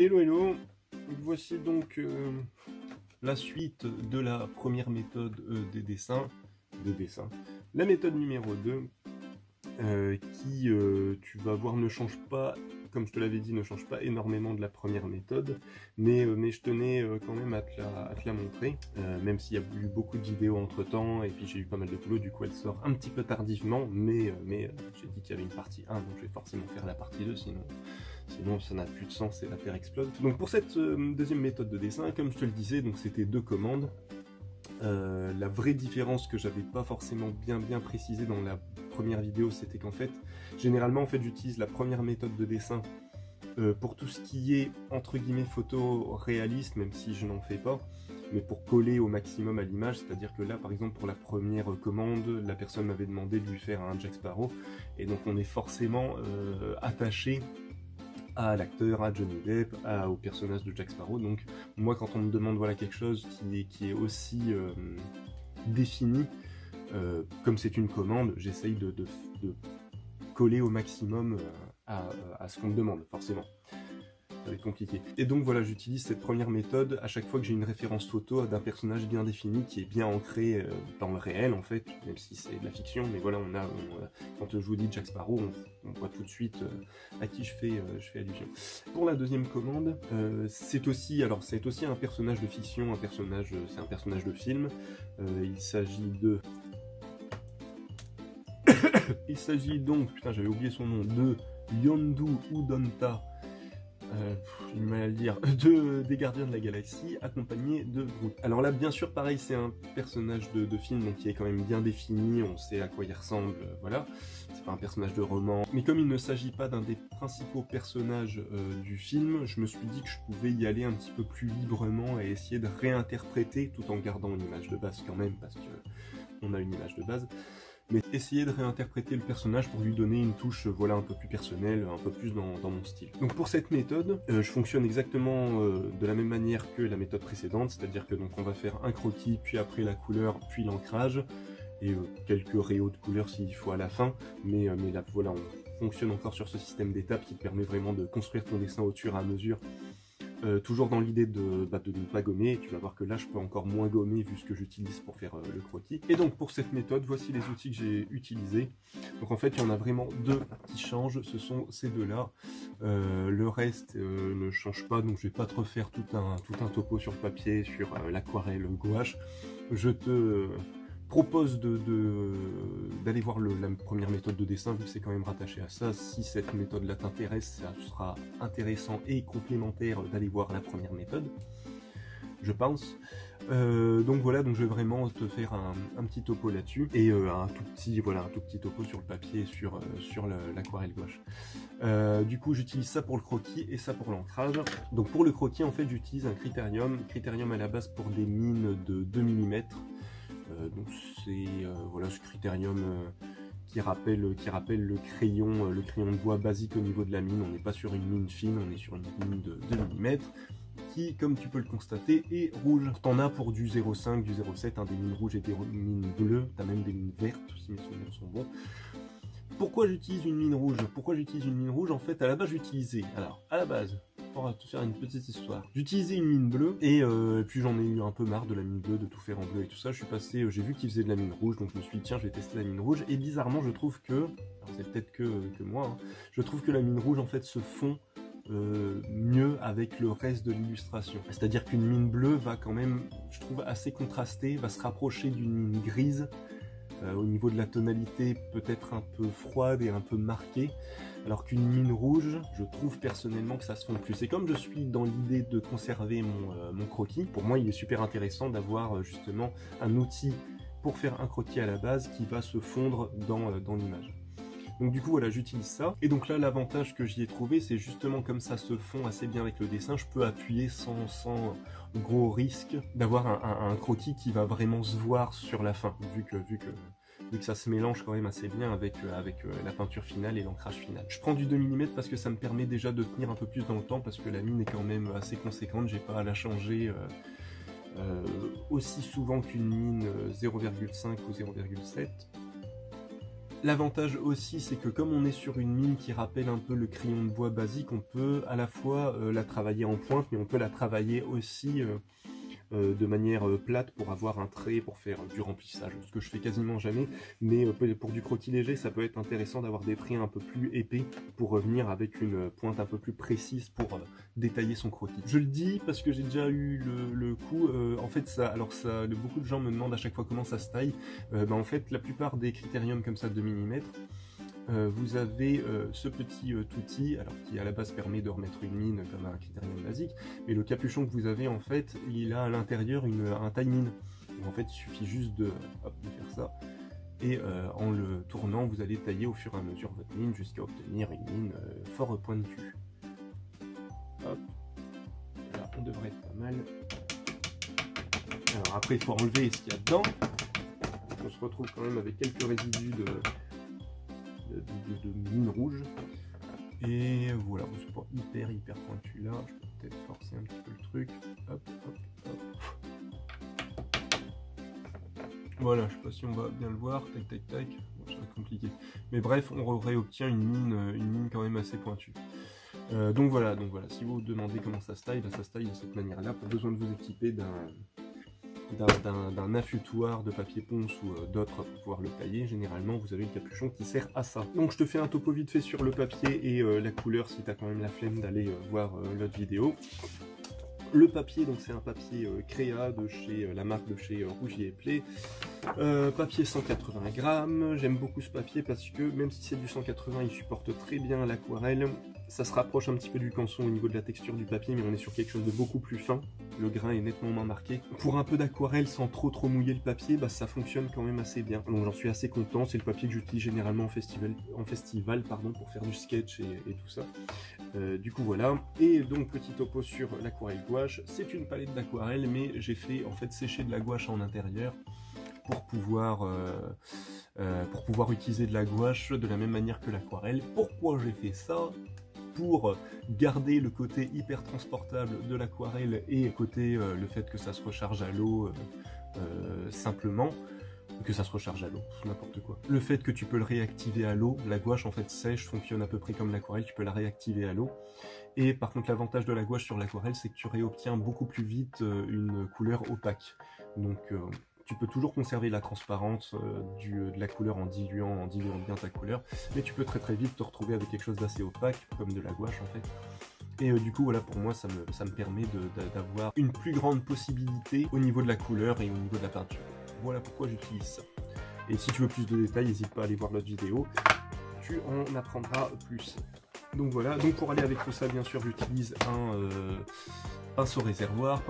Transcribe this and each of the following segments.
Hello hello, voici donc la suite de la première méthode des dessins, la méthode numéro 2 qui, tu vas voir, ne change pas, comme je te l'avais dit, ne change pas énormément de la première méthode, mais je tenais quand même à te la montrer, même s'il y a eu beaucoup de vidéos entre temps, et puis j'ai eu pas mal de boulot, du coup elle sort un petit peu tardivement, mais j'ai dit qu'il y avait une partie 1, donc je vais forcément faire la partie 2, sinon ça n'a plus de sens et la Terre explose. Donc pour cette deuxième méthode de dessin, comme je te le disais, donc c'était 2 commandes. La vraie différence que j'avais pas forcément bien précisé dans la première vidéo, c'était qu'en fait, généralement en fait j'utilise la première méthode de dessin pour tout ce qui est entre guillemets photo réaliste, même si je n'en fais pas, mais pour coller au maximum à l'image. C'est-à-dire que là par exemple pour la première commande, la personne m'avait demandé de lui faire un Jack Sparrow, et donc on est forcément attaché à l'acteur, à Johnny Depp, au personnage de Jack Sparrow. Donc moi quand on me demande voilà quelque chose qui est aussi défini, comme c'est une commande, j'essaye de coller au maximum à ce qu'on me demande, forcément. Ça va être compliqué. Et donc voilà, j'utilise cette première méthode à chaque fois que j'ai une référence photo d'un personnage bien défini, qui est bien ancré dans le réel en fait, même si c'est de la fiction, mais voilà, quand je vous dis Jack Sparrow, on voit tout de suite à qui je fais allusion. Pour la deuxième commande, c'est aussi un personnage de fiction, c'est un personnage de film. Il s'agit de... Il s'agit donc, putain j'avais oublié son nom, de Yondu Udonta, j'ai du mal à le dire, des Gardiens de la Galaxie, accompagné de Groot. Alors là, bien sûr, pareil, c'est un personnage de film, donc qui est quand même bien défini, on sait à quoi il ressemble, voilà. C'est pas un personnage de roman. Mais comme il ne s'agit pas d'un des principaux personnages du film, je me suis dit que je pouvais y aller un petit peu plus librement et essayer de réinterpréter, tout en gardant une image de base quand même, parce que on a une image de base, mais essayer de réinterpréter le personnage pour lui donner une touche voilà, un peu plus personnelle, un peu plus dans mon style. Donc pour cette méthode, je fonctionne exactement de la même manière que la méthode précédente, c'est-à-dire que donc on va faire un croquis, puis après la couleur, puis l'ancrage, et quelques rayons de couleur s'il faut à la fin, mais là voilà, on fonctionne encore sur ce système d'étapes qui te permet vraiment de construire ton dessin au fur et à mesure. Toujours dans l'idée de ne pas gommer. Tu vas voir que là je peux encore moins gommer vu ce que j'utilise pour faire le croquis. Et donc pour cette méthode, voici les outils que j'ai utilisés. Donc en fait il y en a vraiment deux qui changent, ce sont ces deux là. Le reste ne change pas, donc je vais pas te refaire tout un topo sur le papier, sur l'aquarelle gouache. Je te propose d'aller voir la première méthode de dessin, vu que c'est quand même rattaché à ça. Si cette méthode là t'intéresse, ça sera intéressant et complémentaire d'aller voir la première méthode, je pense. Donc voilà, donc je vais vraiment te faire un petit topo là-dessus, et un tout petit topo sur le papier, sur l'aquarelle gouache. Du coup j'utilise ça pour le croquis et ça pour l'ancrage. Donc pour le croquis en fait j'utilise un critérium à la base pour des mines de 2 mm. Donc c'est voilà, ce critérium qui rappelle le crayon de bois basique au niveau de la mine. On n'est pas sur une mine fine, on est sur une mine de 2 mm qui, comme tu peux le constater, est rouge. T'en as pour du 0,5, du 0,7, hein, des mines rouges et des mines bleues, t'as même des mines vertes si mes souvenirs sont bons. Pourquoi j'utilise une mine rouge? En fait, à la base j'utilisais, pour te faire une petite histoire, j'utilisais une mine bleue, et puis j'en ai eu un peu marre de la mine bleue, de tout faire en bleu et tout ça. Je suis passé, j'ai vu qu'ils faisaient de la mine rouge, donc je me suis dit tiens je vais tester la mine rouge, et bizarrement je trouve que, alors c'est peut-être que moi, hein, je trouve que la mine rouge en fait se fond mieux avec le reste de l'illustration. C'est-à-dire qu'une mine bleue va quand même, je trouve, assez contrastée, va se rapprocher d'une mine grise, au niveau de la tonalité peut-être un peu froide et un peu marquée, alors qu'une mine rouge, je trouve personnellement que ça se fond plus. Et comme je suis dans l'idée de conserver mon croquis, pour moi il est super intéressant d'avoir justement un outil pour faire un croquis à la base qui va se fondre dans l'image. Donc du coup voilà, j'utilise ça, et donc là l'avantage que j'y ai trouvé, c'est justement comme ça se fond assez bien avec le dessin, je peux appuyer sans gros risque d'avoir un croquis qui va vraiment se voir sur la fin, vu que ça se mélange quand même assez bien avec la peinture finale et l'ancrage final. Je prends du 2 mm parce que ça me permet déjà de tenir un peu plus dans le temps, parce que la mine est quand même assez conséquente, j'ai pas à la changer aussi souvent qu'une mine 0,5 ou 0,7. L'avantage aussi, c'est que comme on est sur une mine qui rappelle un peu le crayon de bois basique, on peut à la fois la travailler en pointe, mais on peut la travailler aussi de manière plate pour avoir un trait, pour faire du remplissage, ce que je fais quasiment jamais, mais pour du croquis léger, ça peut être intéressant d'avoir des traits un peu plus épais pour revenir avec une pointe un peu plus précise pour détailler son croquis. Je le dis parce que j'ai déjà eu le coup, en fait beaucoup de gens me demandent à chaque fois comment ça se taille. En fait, la plupart des critériums comme ça de millimètres, vous avez ce petit outil, alors qui à la base permet de remettre une mine comme un critérium basique, mais le capuchon que vous avez en fait, il a à l'intérieur un taille mine. Donc en fait, il suffit juste de faire ça, et en le tournant, vous allez tailler au fur et à mesure votre mine jusqu'à obtenir une mine fort pointue. Hop, là on devrait être pas mal. Alors après, il faut enlever ce qu'il y a dedans. On se retrouve quand même avec quelques résidus de mine rouge, et voilà, c'est pas hyper pointu là, je peux peut-être forcer un petit peu le truc, hop, hop, hop. Voilà, je sais pas si on va bien le voir, tac, bon, ça va être compliqué, mais bref, on réobtient une mine quand même assez pointue. Donc voilà, si vous vous demandez comment ça se taille, ça se taille de cette manière-là, pas besoin de vous équiper d'un affûtoir de papier ponce ou d'autres pour pouvoir le tailler. Généralement vous avez le capuchon qui sert à ça. Donc je te fais un topo vite fait sur le papier et la couleur si tu as quand même la flemme d'aller voir l'autre vidéo. Le papier, donc c'est un papier Créa de chez la marque de chez Rougier et Play. Papier 180 grammes, j'aime beaucoup ce papier parce que même si c'est du 180, il supporte très bien l'aquarelle. Ça se rapproche un petit peu du canson au niveau de la texture du papier, mais on est sur quelque chose de beaucoup plus fin. Le grain est nettement moins marqué. Pour un peu d'aquarelle sans trop mouiller le papier, ça fonctionne quand même assez bien. Donc j'en suis assez content, c'est le papier que j'utilise généralement en festival pour faire du sketch et tout ça. Du coup voilà, et donc petit topo sur l'aquarelle gouache, c'est une palette d'aquarelle, mais j'ai fait en fait sécher de la gouache en intérieur pour pouvoir utiliser de la gouache de la même manière que l'aquarelle. Pourquoi j'ai fait ça? Pour garder le côté hyper transportable de l'aquarelle et côté le fait que ça se recharge à l'eau simplement, que ça se recharge à l'eau, n'importe quoi. Le fait que tu peux le réactiver à l'eau, la gouache en fait sèche fonctionne à peu près comme l'aquarelle, tu peux la réactiver à l'eau. Et par contre l'avantage de la gouache sur l'aquarelle, c'est que tu réobtiens beaucoup plus vite une couleur opaque. Donc tu peux toujours conserver la transparence de la couleur en diluant bien ta couleur, mais tu peux très vite te retrouver avec quelque chose d'assez opaque, comme de la gouache en fait. Et du coup, voilà, pour moi, ça me permet d'avoir une plus grande possibilité au niveau de la couleur et au niveau de la peinture. Voilà pourquoi j'utilise ça. Et si tu veux plus de détails, n'hésite pas à aller voir notre vidéo, tu en apprendras plus. Donc voilà, donc pour aller avec tout ça, bien sûr, j'utilise un pinceau réservoir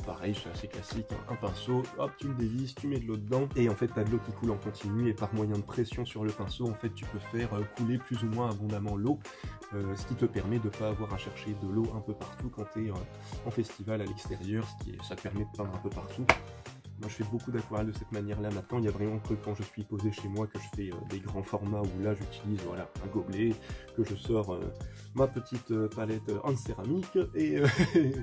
pareil, c'est assez classique, hein. Un pinceau, hop, tu le dévisses, tu mets de l'eau dedans, et en fait tu as de l'eau qui coule en continu, et par moyen de pression sur le pinceau, en fait tu peux faire couler plus ou moins abondamment l'eau, ce qui te permet de ne pas avoir à chercher de l'eau un peu partout quand tu es en festival à l'extérieur, ça te permet de peindre un peu partout. Moi je fais beaucoup d'aquarelle de cette manière-là maintenant, il y a vraiment que quand je suis posé chez moi que je fais des grands formats où là j'utilise voilà, un gobelet, que je sors ma petite palette en céramique et je sais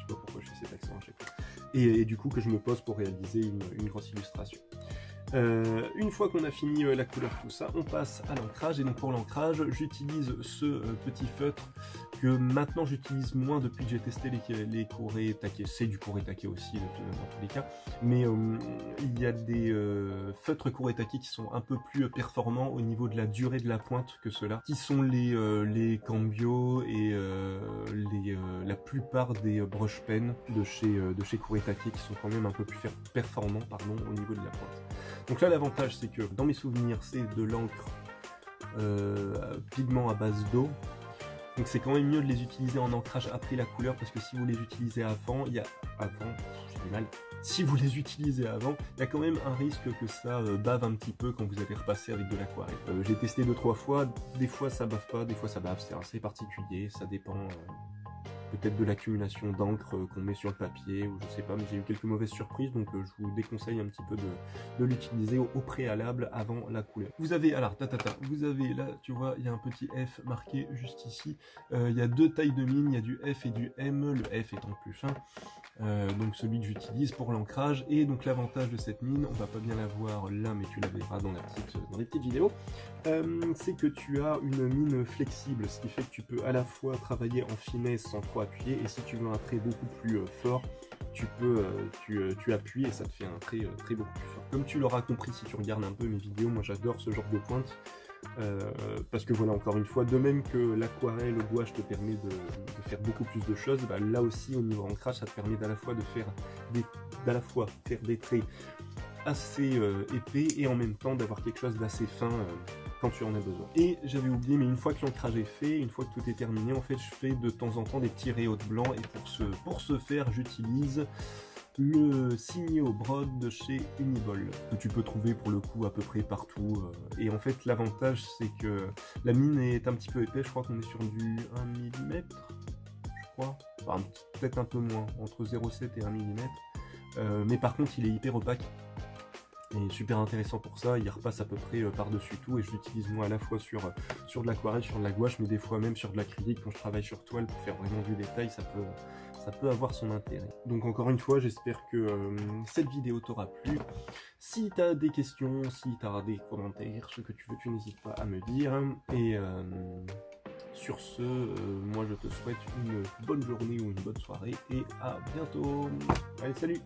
pas pourquoi je fais cet accent à chaque fois. Et du coup que je me pose pour réaliser une grosse illustration. Une fois qu'on a fini la couleur, tout ça, on passe à l'ancrage. Et donc pour l'ancrage, j'utilise ce petit feutre que maintenant j'utilise moins depuis que j'ai testé les Kouré Take. C'est du Kouré Take aussi dans tous les cas, mais il y a des feutres Kouré Take qui sont un peu plus performants au niveau de la durée de la pointe que ceux-là, qui sont les Cambio et la plupart des brush pen de chez Kouré Take qui sont quand même un peu plus performants au niveau de la pointe. Donc là l'avantage c'est que dans mes souvenirs c'est de l'encre pigment à base d'eau. Donc c'est quand même mieux de les utiliser en ancrage après la couleur, parce que si vous les utilisez avant, j'ai du mal. Si vous les utilisez avant, il y a quand même un risque que ça bave un petit peu quand vous allez repasser avec de l'aquarelle. J'ai testé 2-3 fois, des fois ça bave pas, des fois ça bave, c'est assez particulier, ça dépend peut-être de l'accumulation d'encre qu'on met sur le papier, ou je sais pas, mais j'ai eu quelques mauvaises surprises, donc je vous déconseille un petit peu de l'utiliser au préalable avant la couleur. Vous avez, alors, vous avez là, tu vois, il y a un petit F marqué juste ici, il y a deux tailles de mine, il y a du F et du M, le F étant plus fin, donc celui que j'utilise pour l'ancrage. Et donc l'avantage de cette mine, on va pas bien la voir là, mais tu la verras dans les petites vidéos, c'est que tu as une mine flexible, ce qui fait que tu peux à la fois travailler en finesse sans trop appuyer, et si tu veux un trait beaucoup plus fort, tu appuies et ça te fait un trait beaucoup plus fort. Comme tu l'auras compris si tu regardes un peu mes vidéos, moi j'adore ce genre de pointe. Parce que voilà, encore une fois, de même que l'aquarelle, le gouache te permet de faire beaucoup plus de choses, bah, là aussi au niveau ancrage, ça te permet d'à la fois faire des traits assez épais et en même temps d'avoir quelque chose d'assez fin quand tu en as besoin. Et j'avais oublié, mais une fois que l'ancrage est fait, une fois que tout est terminé, en fait je fais de temps en temps des petits rayons blancs, et pour ce faire j'utilise le Signo Brod de chez Uniball, que tu peux trouver pour le coup à peu près partout. Et en fait l'avantage c'est que la mine est un petit peu épais, je crois qu'on est sur du 1 mm, je crois, enfin, peut-être un peu moins, entre 0,7 et 1 mm. Mais par contre il est hyper opaque. Et super intéressant pour ça, il repasse à peu près par-dessus tout, et je l'utilise moi à la fois sur de l'aquarelle, sur de la gouache, mais des fois même sur de l'acrylique quand je travaille sur toile pour faire vraiment du détail, ça peut avoir son intérêt. Donc encore une fois, j'espère que cette vidéo t'aura plu. Si tu as des questions, si tu as des commentaires, ce que tu veux, tu n'hésites pas à me dire. Et sur ce, moi je te souhaite une bonne journée ou une bonne soirée, et à bientôt. Allez, salut!